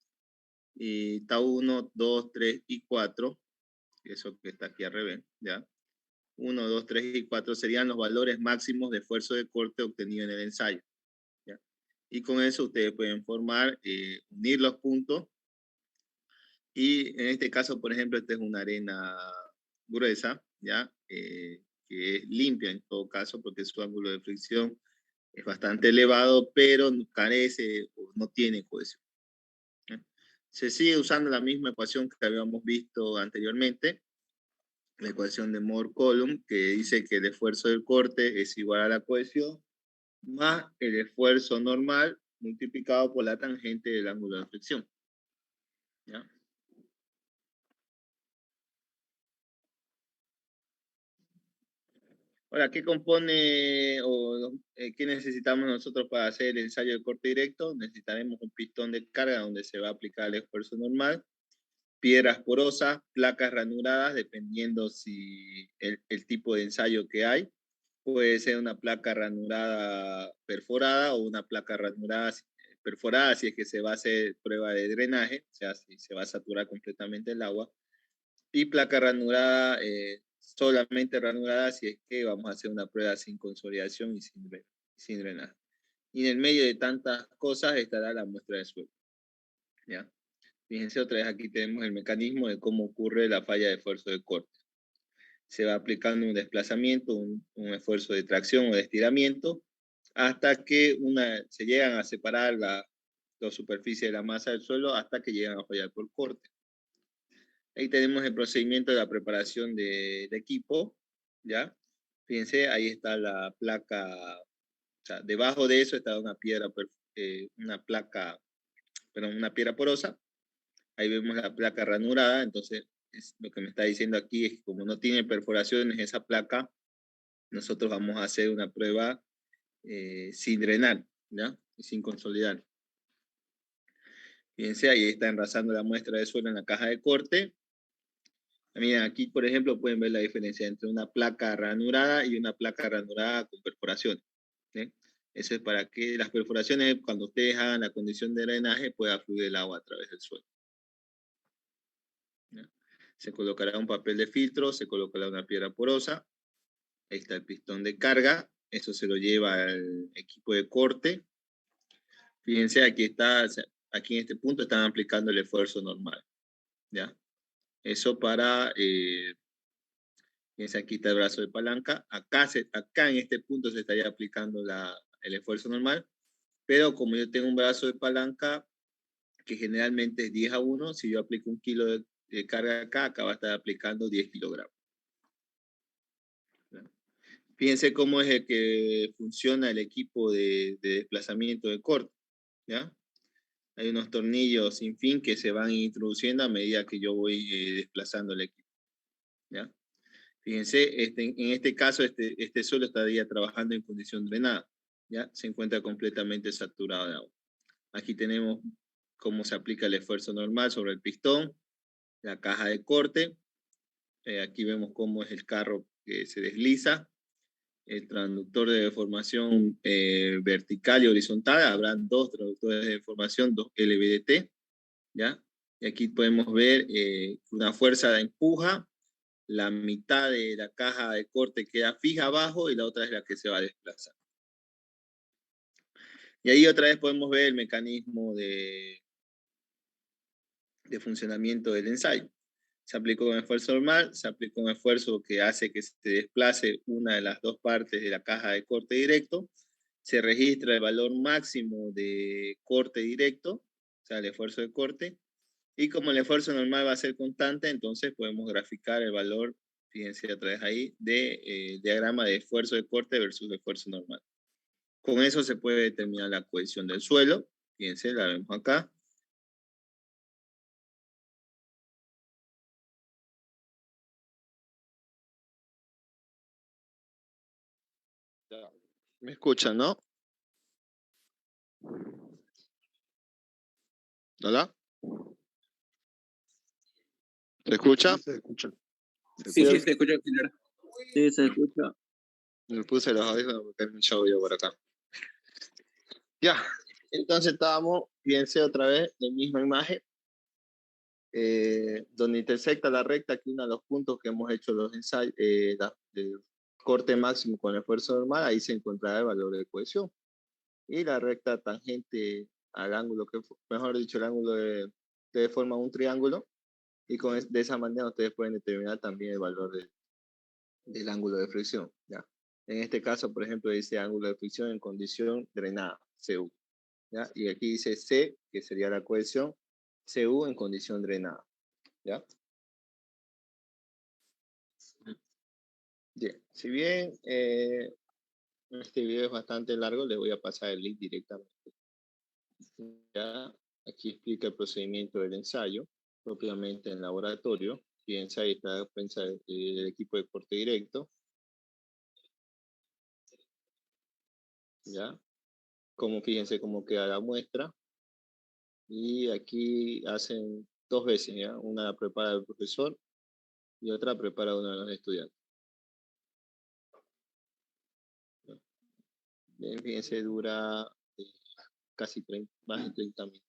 Y tau 1, 2, 3 y 4, eso que está aquí al revés, ¿ya? 1, 2, 3 y 4 serían los valores máximos de esfuerzo de corte obtenido en el ensayo, ¿ya? Y con eso ustedes pueden formar, unir los puntos. Y en este caso, por ejemplo, esta es una arena gruesa, ¿ya? Que es limpia en todo caso porque su ángulo de fricción es bastante elevado, pero carece o no tiene cohesión. Se sigue usando la misma ecuación que habíamos visto anteriormente, la ecuación de Moore-Coulomb, que dice que el esfuerzo del corte es igual a la cohesión más el esfuerzo normal multiplicado por la tangente del ángulo de fricción. ¿Ya? Ahora, ¿qué compone o qué necesitamos nosotros para hacer el ensayo de corte directo? Necesitaremos un pistón de carga donde se va a aplicar el esfuerzo normal, piedras porosas, placas ranuradas, dependiendo si el tipo de ensayo que hay. Puede ser una placa ranurada perforada o una placa ranurada perforada si es que se va a hacer prueba de drenaje, o sea, si se va a saturar completamente el agua. Y placa ranurada, solamente ranurada si es que vamos a hacer una prueba sin consolidación y sin drenaje. Y en el medio de tantas cosas estará la muestra de suelo. ¿Ya? Fíjense otra vez, aquí tenemos el mecanismo de cómo ocurre la falla de esfuerzo de corte. Se va aplicando un desplazamiento, un esfuerzo de tracción o de estiramiento, hasta que se llegan a separar la superficie de la masa del suelo hasta que llegan a fallar por corte. Ahí tenemos el procedimiento de la preparación del equipo, ¿ya? Fíjense, ahí está la placa, o sea, debajo de eso está una piedra porosa. Ahí vemos la placa ranurada, entonces lo que me está diciendo aquí es que como no tiene perforaciones esa placa, nosotros vamos a hacer una prueba sin drenar, ¿ya? Y sin consolidar. Fíjense, ahí está enrasando la muestra de suelo en la caja de corte. Miren, aquí, por ejemplo, pueden ver la diferencia entre una placa ranurada y una placa ranurada con perforaciones. ¿Sí? Eso es para que las perforaciones, cuando ustedes hagan la condición de drenaje, pueda fluir el agua a través del suelo. ¿Ya? Se colocará un papel de filtro, se colocará una piedra porosa. Ahí está el pistón de carga. Eso se lo lleva al equipo de corte. Fíjense, aquí en este punto están aplicando el esfuerzo normal. ¿Ya? Eso para... fíjense, aquí está el brazo de palanca. Acá en este punto se estaría aplicando el esfuerzo normal. Pero como yo tengo un brazo de palanca que generalmente es 10:1, si yo aplico 1 kilo de carga acá va a estar aplicando 10 kilogramos. Fíjense cómo es el que funciona el equipo de desplazamiento de corte. ¿Ya? Hay unos tornillos sin fin que se van introduciendo a medida que yo voy desplazando el equipo. ¿Ya? Fíjense, en este caso, este suelo estaría trabajando en condición drenada. ¿Ya? Se encuentra completamente saturado de agua. Aquí tenemos cómo se aplica el esfuerzo normal sobre el pistón, la caja de corte. Aquí vemos cómo es el carro que se desliza, el transductor de deformación vertical y horizontal. Habrán dos transductores de deformación, 2 LVDT, ¿ya? Y aquí podemos ver una fuerza de empuja, la mitad de la caja de corte queda fija abajo y la otra es la que se va a desplazar. Y ahí otra vez podemos ver el mecanismo de funcionamiento del ensayo. Se aplicó un esfuerzo normal, se aplicó un esfuerzo que hace que se desplace una de las dos partes de la caja de corte directo, se registra el valor máximo de corte directo, o sea, el esfuerzo de corte, y como el esfuerzo normal va a ser constante, entonces podemos graficar el valor, fíjense a través ahí, de diagrama de esfuerzo de corte versus esfuerzo normal. Con eso se puede determinar la cohesión del suelo, fíjense, la vemos acá. ¿Me escuchan, no? ¿Hola? ¿Se escucha? Sí, se escucha. Sí, sí, se escucha, señora. Sí, se escucha. Me puse los audífonos porque hay mucho audio por acá. Ya, entonces estábamos, fíjense otra vez, la misma imagen, donde intersecta la recta, aquí uno de los puntos que hemos hecho los ensayos, el corte máximo con el esfuerzo normal, ahí se encontrará el valor de cohesión. Y la recta tangente al ángulo, mejor dicho, el ángulo de forma un triángulo, y de esa manera ustedes pueden determinar también el valor del ángulo de fricción. ¿Ya? En este caso, por ejemplo, dice ángulo de fricción en condición drenada, CU. ¿Ya? Y aquí dice C, que sería la cohesión, CU en condición drenada. ¿Ya? Bien, si bien este video es bastante largo, les voy a pasar el link directamente. ¿Ya? Aquí explica el procedimiento del ensayo, propiamente en laboratorio. Fíjense, ahí está el equipo de corte directo. ¿Ya? Fíjense cómo queda la muestra. Y aquí hacen dos veces, ¿ya? Una la prepara el profesor y otra prepara uno de los estudiantes. Bien, fíjense, dura casi más de 30 minutos.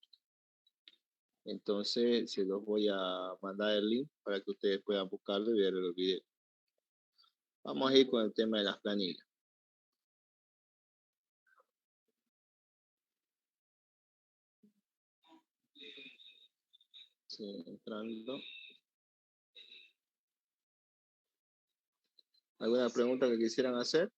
Entonces, se los voy a mandar el link para que ustedes puedan buscarlo y ver los videos. Vamos a ir con el tema de las planillas. Sí, entrando. ¿Alguna pregunta que quisieran hacer?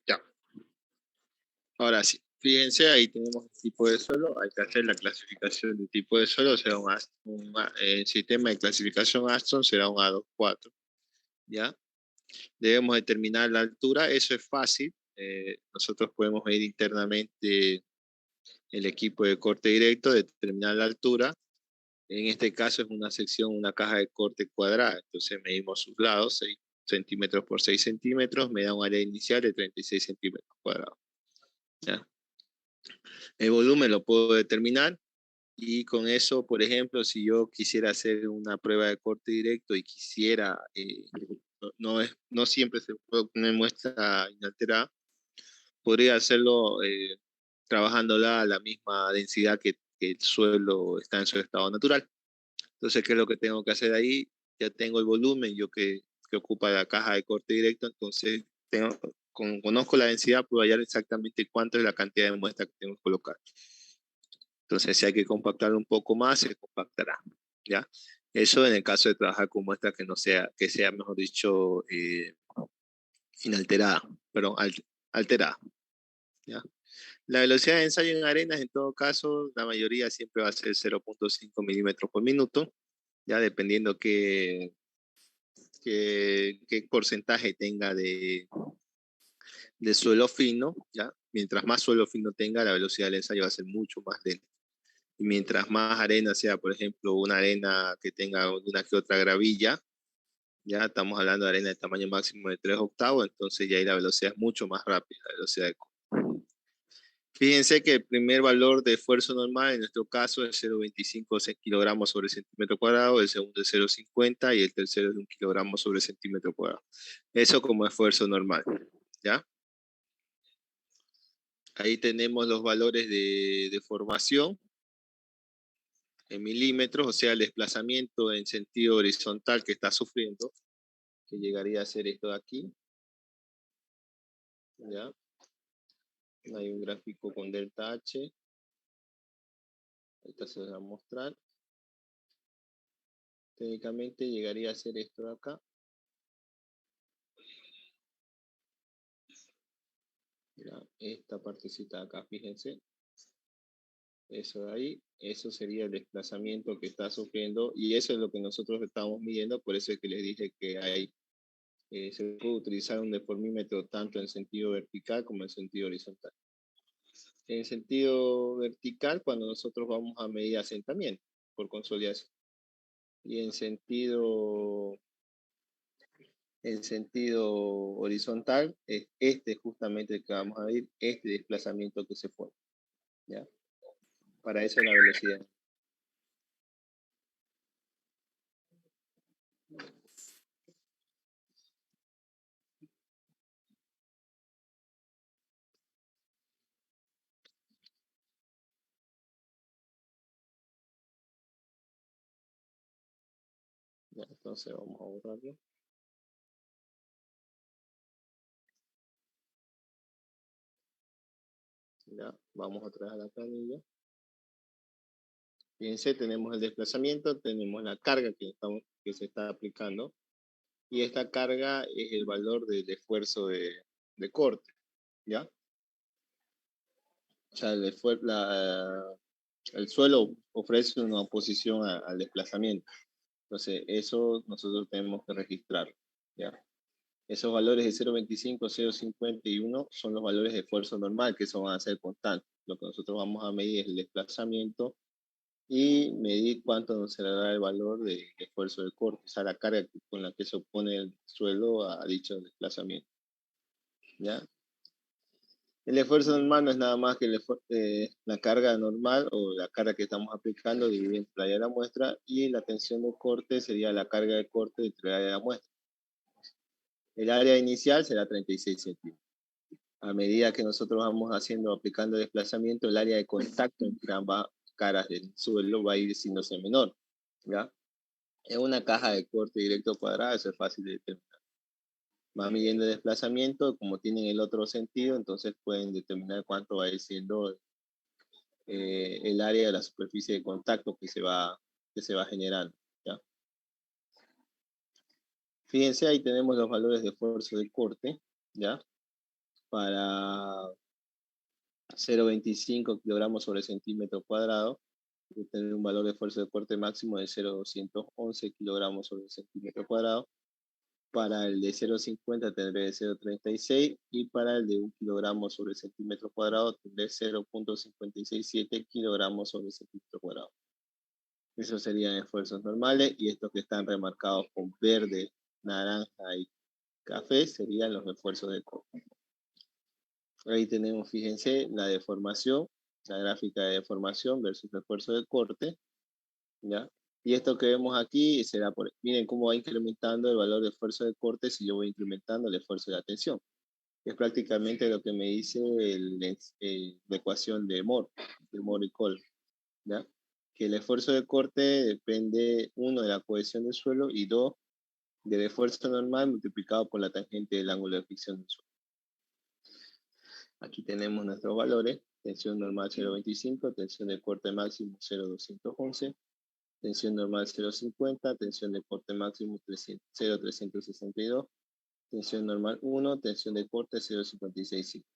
Ya. Ahora sí. Fíjense, ahí tenemos el tipo de suelo. Hay que hacer la clasificación del tipo de suelo. Será el sistema de clasificación Aston será un A24. ¿Ya? Debemos determinar la altura. Eso es fácil. Nosotros podemos medir internamente el equipo de corte directo, determinar la altura. En este caso es una sección, una caja de corte cuadrada. Entonces medimos sus lados, 6 centímetros por 6 centímetros, me da un área inicial de 36 centímetros cuadrados. ¿Ya? El volumen lo puedo determinar y con eso, por ejemplo, si yo quisiera hacer una prueba de corte directo y quisiera, no siempre se puede poner muestra inalterada, podría hacerlo trabajándola a la misma densidad que el suelo está en su estado natural. Entonces, ¿qué es lo que tengo que hacer ahí? Ya tengo el volumen, yo que ocupa la caja de corte directo, entonces conozco la densidad, puedo hallar exactamente cuánto es la cantidad de muestra que tengo que colocar. Entonces, si hay que compactar un poco más, se compactará, ¿ya? Eso en el caso de trabajar con muestras que sea, mejor dicho, inalterada, perdón, alterada, ¿ya? La velocidad de ensayo en arenas, en todo caso, la mayoría siempre va a ser 0.5 milímetros por minuto, ya dependiendo qué porcentaje tenga de suelo fino, ¿ya? Mientras más suelo fino tenga, la velocidad del ensayo va a ser mucho más lenta. Y mientras más arena sea, por ejemplo, una arena que tenga una que otra gravilla, ya estamos hablando de arena de tamaño máximo de 3 octavos, entonces ya ahí la velocidad es mucho más rápida, la velocidad de Fíjense que el primer valor de esfuerzo normal en nuestro caso es 0,25 kilogramos sobre centímetro cuadrado, el segundo es 0,50 y el tercero es 1 kilogramo sobre centímetro cuadrado. Eso como esfuerzo normal, ¿ya? Ahí tenemos los valores de deformación en milímetros, o sea, el desplazamiento en sentido horizontal que está sufriendo, que llegaría a ser esto de aquí, ¿ya? Hay un gráfico con delta H. Ahorita se va a mostrar. Técnicamente llegaría a ser esto de acá. Ya, esta partecita de acá, fíjense. Eso de ahí, eso sería el desplazamiento que está sufriendo y eso es lo que nosotros estamos midiendo, por eso es que les dije que hay, se puede utilizar un deformímetro tanto en sentido vertical como en sentido horizontal. En sentido vertical, cuando nosotros vamos a medir asentamiento por consolidación. Y en sentido horizontal, es este justamente el que vamos a medir, este desplazamiento que se forma. ¿Ya? Para eso la velocidad. Ya, entonces vamos a borrarlo. Ya, vamos otra vez a la planilla. Fíjense, tenemos el desplazamiento, tenemos la carga que se está aplicando. Y esta carga es el valor del esfuerzo de corte. ¿Ya? O sea, el suelo ofrece una oposición al desplazamiento. Entonces, eso nosotros tenemos que registrar. ¿Ya? Esos valores de 0,25, 0,50 y 1 son los valores de esfuerzo normal, que eso van a ser constantes. Lo que nosotros vamos a medir es el desplazamiento y medir cuánto nos será el valor de esfuerzo de corte, o sea, la carga con la que se opone el suelo a dicho desplazamiento. ¿Ya? El esfuerzo normal no es nada más que la carga normal o la carga que estamos aplicando dividida entre el área de la muestra, y la tensión de corte sería la carga de corte entre el área de la muestra. El área inicial será 36 centímetros. A medida que nosotros vamos aplicando desplazamiento, el área de contacto entre ambas caras del suelo va a ir haciéndose menor. ¿Ya? En una caja de corte directo cuadrado eso es fácil de determinar. Va midiendo el desplazamiento, como tienen el otro sentido, entonces pueden determinar cuánto va a ir siendo el área de la superficie de contacto que se va generando. ¿Ya? Fíjense, ahí tenemos los valores de esfuerzo de corte, ¿ya? Para 0,25 kilogramos sobre centímetro cuadrado, tener un valor de esfuerzo de corte máximo de 0,211 kilogramos sobre centímetro cuadrado. Para el de 0,50 tendré 0,36 y para el de 1 kilogramo sobre centímetro cuadrado tendré 0,567 kilogramos sobre centímetro cuadrado. Esos serían esfuerzos normales y estos que están remarcados con verde, naranja y café serían los esfuerzos de corte. Ahí tenemos, fíjense, la deformación, la gráfica de deformación versus esfuerzo de corte, ¿ya? Y esto que vemos aquí será miren cómo va incrementando el valor de esfuerzo de corte si yo voy incrementando el esfuerzo de la tensión. Es prácticamente lo que me dice la ecuación de Moore y Cole, ¿ya? Que el esfuerzo de corte depende, uno, de la cohesión del suelo y dos, del esfuerzo normal multiplicado por la tangente del ángulo de fricción del suelo. Aquí tenemos nuestros valores: tensión normal 0,25, tensión de corte máximo 0,211, tensión normal 0,50, tensión de corte máximo 0,362, tensión normal 1, tensión de corte 0,565.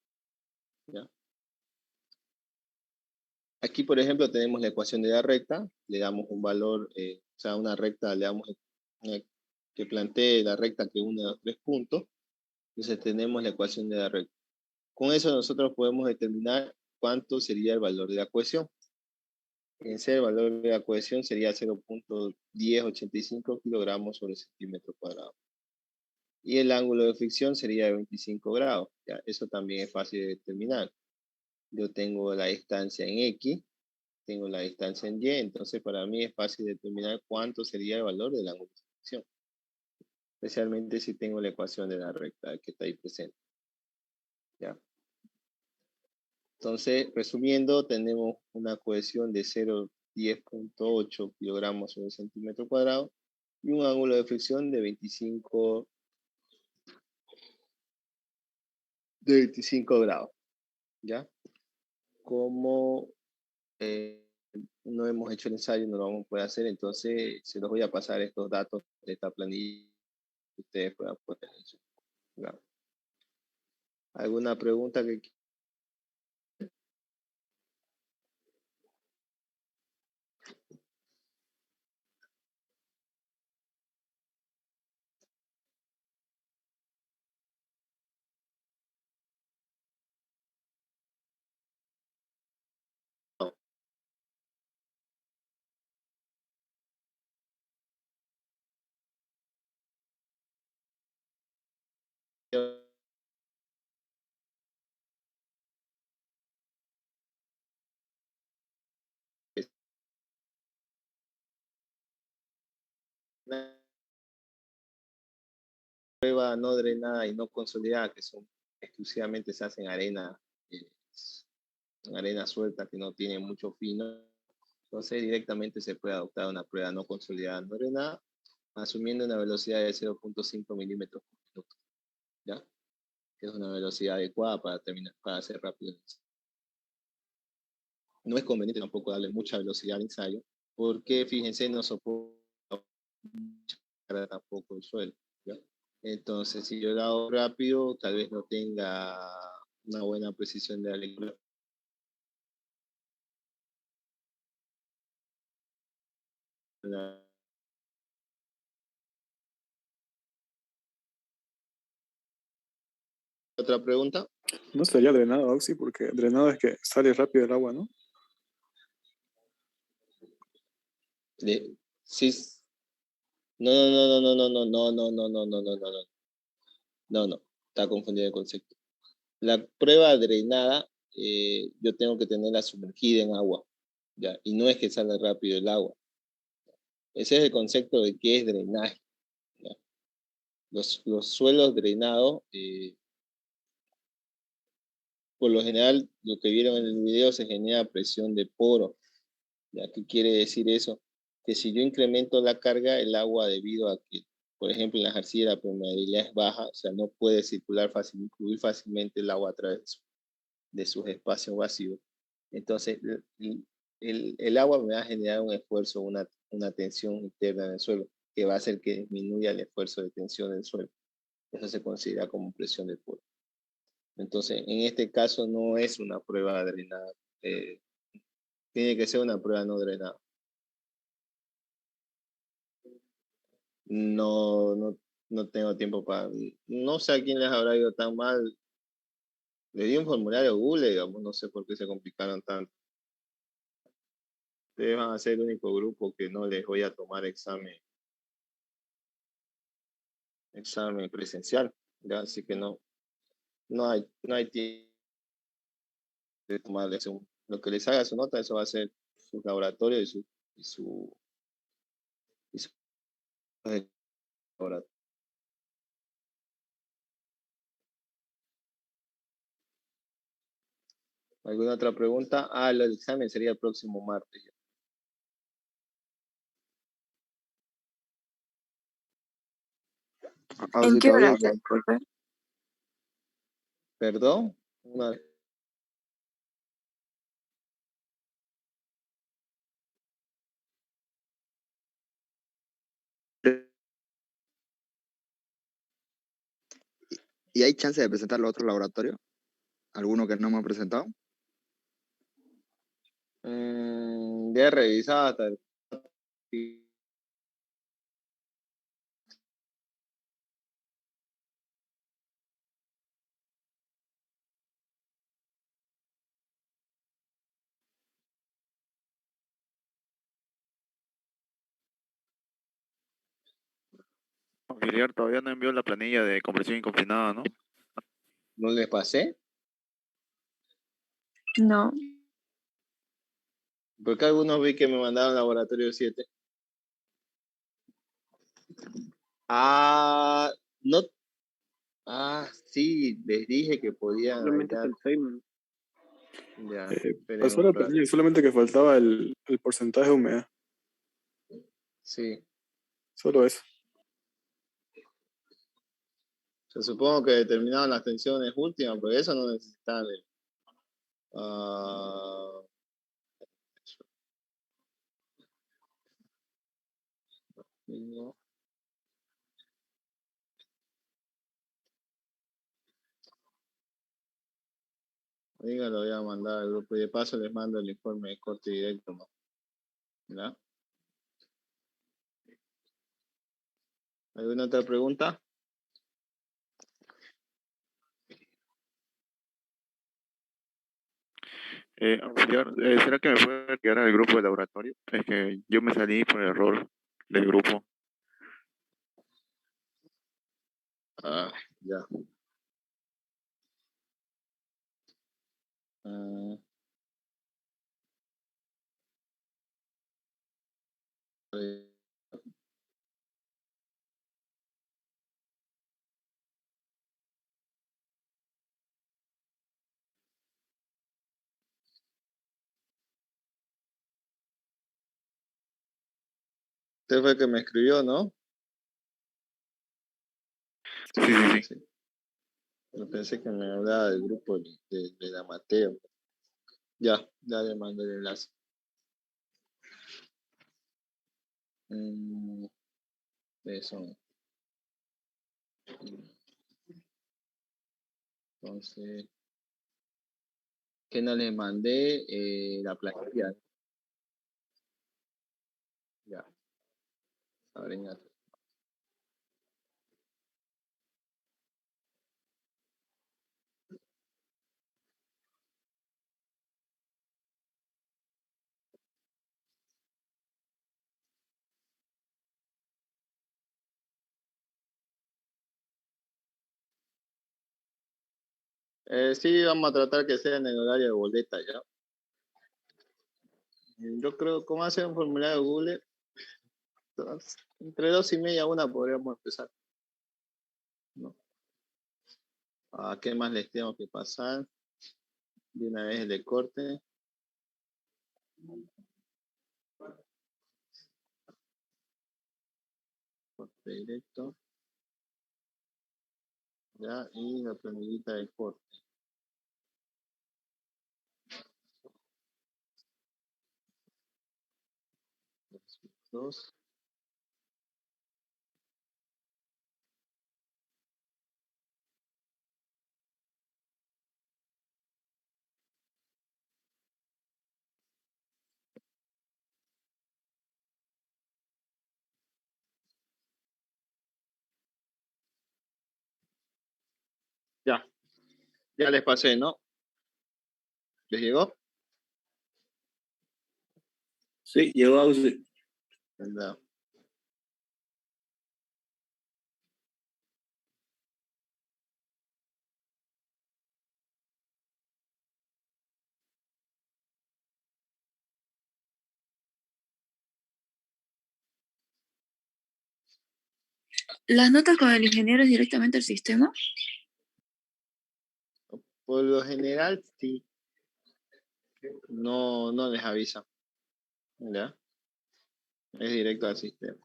¿Ya? Aquí, por ejemplo, tenemos la ecuación de la recta, le damos un valor, o sea, una recta, le damos que plantee la recta que une los 3 puntos, entonces tenemos la ecuación de la recta. Con eso nosotros podemos determinar cuánto sería el valor de la cohesión. El valor de la cohesión sería 0,1085 kilogramos sobre centímetro cuadrado. Y el ángulo de fricción sería de 25 grados. ¿Ya? Eso también es fácil de determinar. yo tengo la distancia en X, tengo la distancia en Y, entonces para mí es fácil determinar cuánto sería el valor del ángulo de fricción, especialmente si tengo la ecuación de la recta que está ahí presente. ¿Ya? Entonces, resumiendo, tenemos una cohesión de 0,10.8 kilogramos sobre centímetro cuadrado y un ángulo de fricción de 25 grados. ¿Ya? Como no hemos hecho el ensayo, no lo vamos a poder hacer, entonces se los voy a pasar estos datos de esta planilla que ustedes puedan poner en su programa. ¿Alguna pregunta que no? Una prueba no drenada y no consolidada, que son exclusivamente se hacen eh, arena suelta que no tiene mucho fino. Entonces directamente se puede adoptar una prueba no consolidada no drenada, asumiendo una velocidad de 0,5 milímetros por minuto. ¿Ya? Que es una velocidad adecuada para hacer rápido. No es conveniente tampoco darle mucha velocidad al ensayo, porque fíjense, no soporta tampoco el suelo. ¿Ya? Entonces, si yo lo hago rápido, tal vez no tenga una buena precisión de la lectura. ¿Otra pregunta? No estaría drenado, Oxy, porque drenado es que sale rápido el agua, ¿no? Sí. No, no, no, no, no, no, no, no, no, no, no, no, no. No, está confundido el concepto. La prueba drenada, yo tengo que tenerla sumergida en agua, ¿ya? Y no es que salga rápido el agua. Ese es el concepto de qué es drenaje. ¿Ya? Los suelos drenados, por lo general, lo que vieron en el video se genera presión de poro. ¿Ya? ¿Qué quiere decir eso? Que si yo incremento la carga, el agua, debido a que, por ejemplo, en las arcillas la permeabilidad es baja, o sea, no puede circular fluir fácilmente el agua a través de sus espacios vacíos. Entonces, el agua me va a generar un esfuerzo, una tensión interna en el suelo, que va a hacer que disminuya el esfuerzo de tensión del suelo. Eso se considera como presión de poro. Entonces, en este caso no es una prueba drenada. Tiene que ser una prueba no drenada. No tengo tiempo para... No sé a quién les habrá ido tan mal. Le di un formulario a Google, digamos, no sé por qué se complicaron tanto. Ustedes van a ser el único grupo que no les voy a tomar examen presencial, ¿ya? Así que no hay tiempo de tomarles lo que les haga su nota, eso va a ser su laboratorio y su laboratorio. ¿Alguna otra pregunta? El examen sería el próximo martes. ¿En qué horario, disculpe? ¿Perdón? ¿Y hay chance de presentarlo a otro laboratorio? ¿Alguno que no me ha presentado? Ya he revisado hasta el... Auxiliar todavía no envió la planilla de compresión inconfinada, ¿no? ¿No les pasé? No. Porque algunos vi que me mandaron laboratorio 7. Ah, no. Ah, sí, les dije que podían Simplemente es agregar. el Feynman. Ya, Pasó esperemos la un rato. planilla, solamente que faltaba el porcentaje de humedad. Sí. Solo eso. Yo supongo que determinaban las tensiones últimas, porque eso no necesitaban. Ah, no. Oiga, lo voy a mandar al grupo y de paso les mando el informe de corte directo, ¿no? ¿Ya? ¿Alguna otra pregunta? Auxiliar, ¿será que me puede retirar al grupo de laboratorio? Es que yo me salí por error del grupo. Ah, ya. Ah, eh, usted fue el que me escribió, ¿no? Sí, sí, sí. Sí. Yo pensé que me hablaba del grupo de la Mateo. Ya le mandé el enlace. Eso. Entonces, ¿qué no le mandé? La planilla. Ya. Ahora ya. Sí, vamos a tratar que sea en el horario de boleta, ¿ya? Yo creo, ¿cómo hacer un formulario de Google? Entre 2:30 a 1 podríamos empezar, ¿no? ¿A qué más les tengo que pasar? De una vez el de corte. Corte directo. Ya, y la planillita de corte. Dos. Ya les pasé, ¿no? ¿Les llegó? Sí, llegó Auxi. Ya. ¿Las notas con el ingeniero es directamente al sistema? Por lo general, sí. No les avisa. ¿Ya? Es directo al sistema.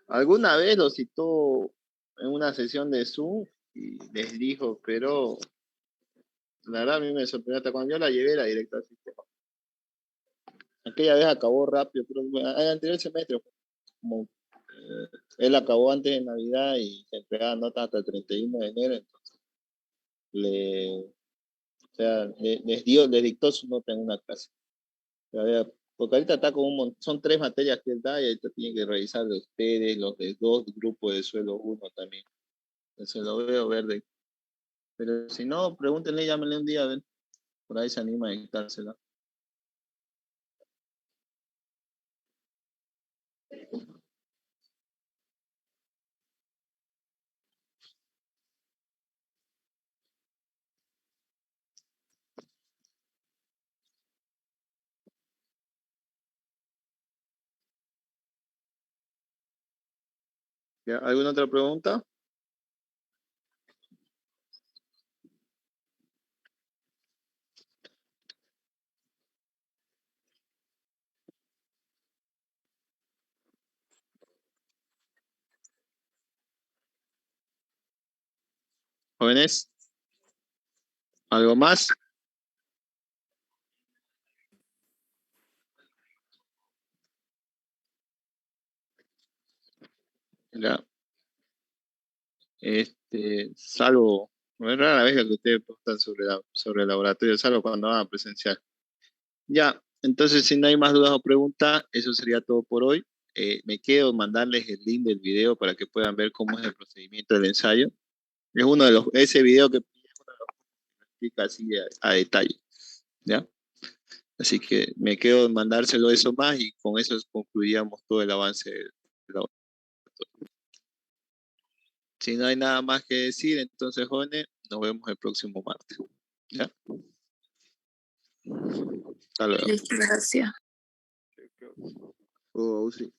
Alguna vez lo citó en una sesión de Zoom y les dijo, pero la verdad a mí me sorprendió hasta cuando yo la llevé, era directo al sistema. Aquella vez acabó rápido, pero el anterior semestre, como él acabó antes de Navidad y se entregaban notas hasta el 31 de enero, entonces o sea, les dictó su nota en una clase. Porque ahorita está con son 3 materias que él da y ahorita tiene que revisar de ustedes, los de 2 grupos de suelo 1 también. Entonces lo veo verde. Pero si no, pregúntenle, llámenle un día a ver. Por ahí se anima a dictársela. ¿Ya? ¿Alguna otra pregunta? Jóvenes, ¿algo más? Ya. Salvo, no es rara vez que ustedes preguntan sobre el laboratorio, salvo cuando van a presenciar. Ya, entonces si no hay más dudas o preguntas, eso sería todo por hoy. Me quedo mandarles el link del video para que puedan ver cómo es el procedimiento del ensayo. Es uno de ese video que explica así a detalle, ¿ya? Así que me quedo en mandárselo eso más y con eso concluiríamos todo el avance del laboratorio. Si no hay nada más que decir, entonces, jóvenes, nos vemos el próximo martes. ¿Ya? Hasta luego. Listo, gracias. Oh, sí.